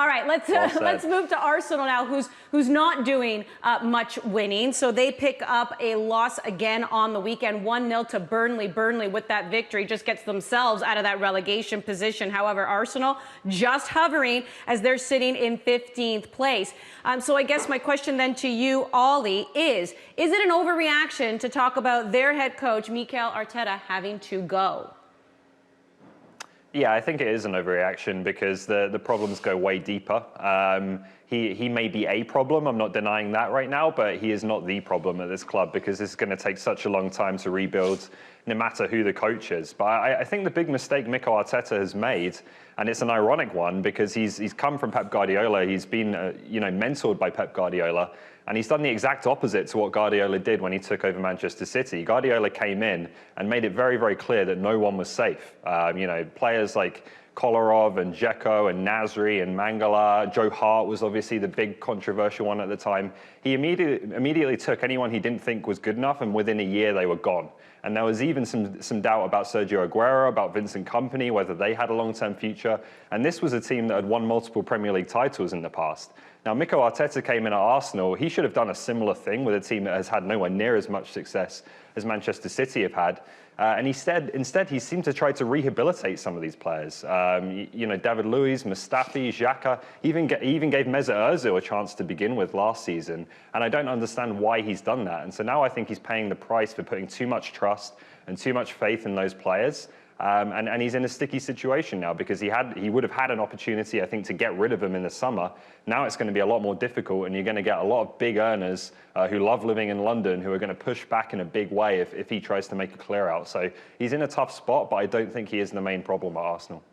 All right, let's move to Arsenal now, who's not doing much winning. So they pick up a loss again on the weekend, 1-0 to Burnley. Burnley, with that victory, just gets themselves out of that relegation position. However, Arsenal just hovering as they're sitting in 15th place. So I guess my question then to you, Ollie, is it an overreaction to talk about their head coach, Mikel Arteta, having to go? Yeah, I think it is an overreaction because the problems go way deeper. He may be a problem, I'm not denying that right now, but he is not the problem at this club because it's going to take such a long time to rebuild no matter who the coach is. But I think the big mistake Mikel Arteta has made, and it's an ironic one because he's come from Pep Guardiola, he's been mentored by Pep Guardiola, and he's done the exact opposite to what Guardiola did when he took over Manchester City. Guardiola came in and made it very, very clear that no one was safe. Players like Kolarov and Dzeko and Nasri and Mangala, Joe Hart was obviously the big controversial one at the time. He immediately took anyone he didn't think was good enough, and within a year they were gone. And there was even some doubt about Sergio Aguero, about Vincent Kompany, whether they had a long-term future. And this was a team that had won multiple Premier League titles in the past. Now, Mikel Arteta came in at Arsenal. He should have done a similar thing with a team that has had nowhere near as much success as Manchester City have had. And instead, he seemed to try to rehabilitate some of these players. David Luiz, Mustafi, Xhaka, he even gave Mesut Ozil a chance to begin with last season. And I don't understand why he's done that. And so now I think he's paying the price for putting too much trust and too much faith in those players. And he's in a sticky situation now because he would have had an opportunity, I think, to get rid of him in the summer. Now it's going to be a lot more difficult, and you're going to get a lot of big earners who love living in London who are going to push back in a big way if he tries to make a clear out. So he's in a tough spot, but I don't think he is the main problem at Arsenal.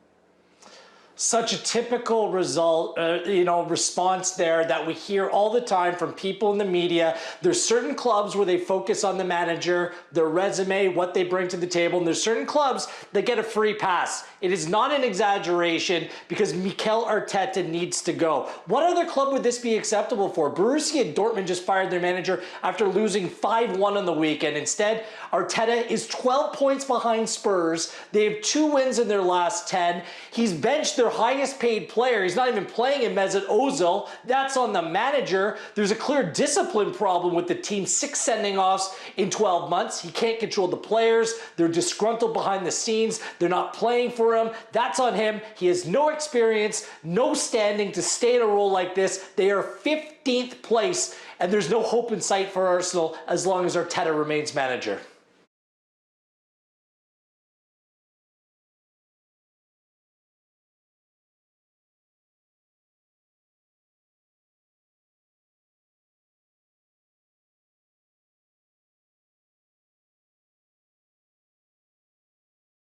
Such a typical response there that we hear all the time from people in the media. There's certain clubs where they focus on the manager, their resume, what they bring to the table, and there's certain clubs that get a free pass. It is not an exaggeration because Mikel Arteta needs to go. What other club would this be acceptable for? Borussia Dortmund just fired their manager after losing 5-1 on the weekend. Instead, Arteta is 12 points behind Spurs. They have 2 wins in their last 10. He's benched their highest paid player. He's not even playing in Mesut Ozil. That's on the manager. There's a clear discipline problem with the team. 6 sending-offs in 12 months. He can't control the players. They're disgruntled behind the scenes. They're not playing for him. That's on him. He has no experience, no standing to stay in a role like this. They are 15th place, and there's no hope in sight for Arsenal as long as Arteta remains manager.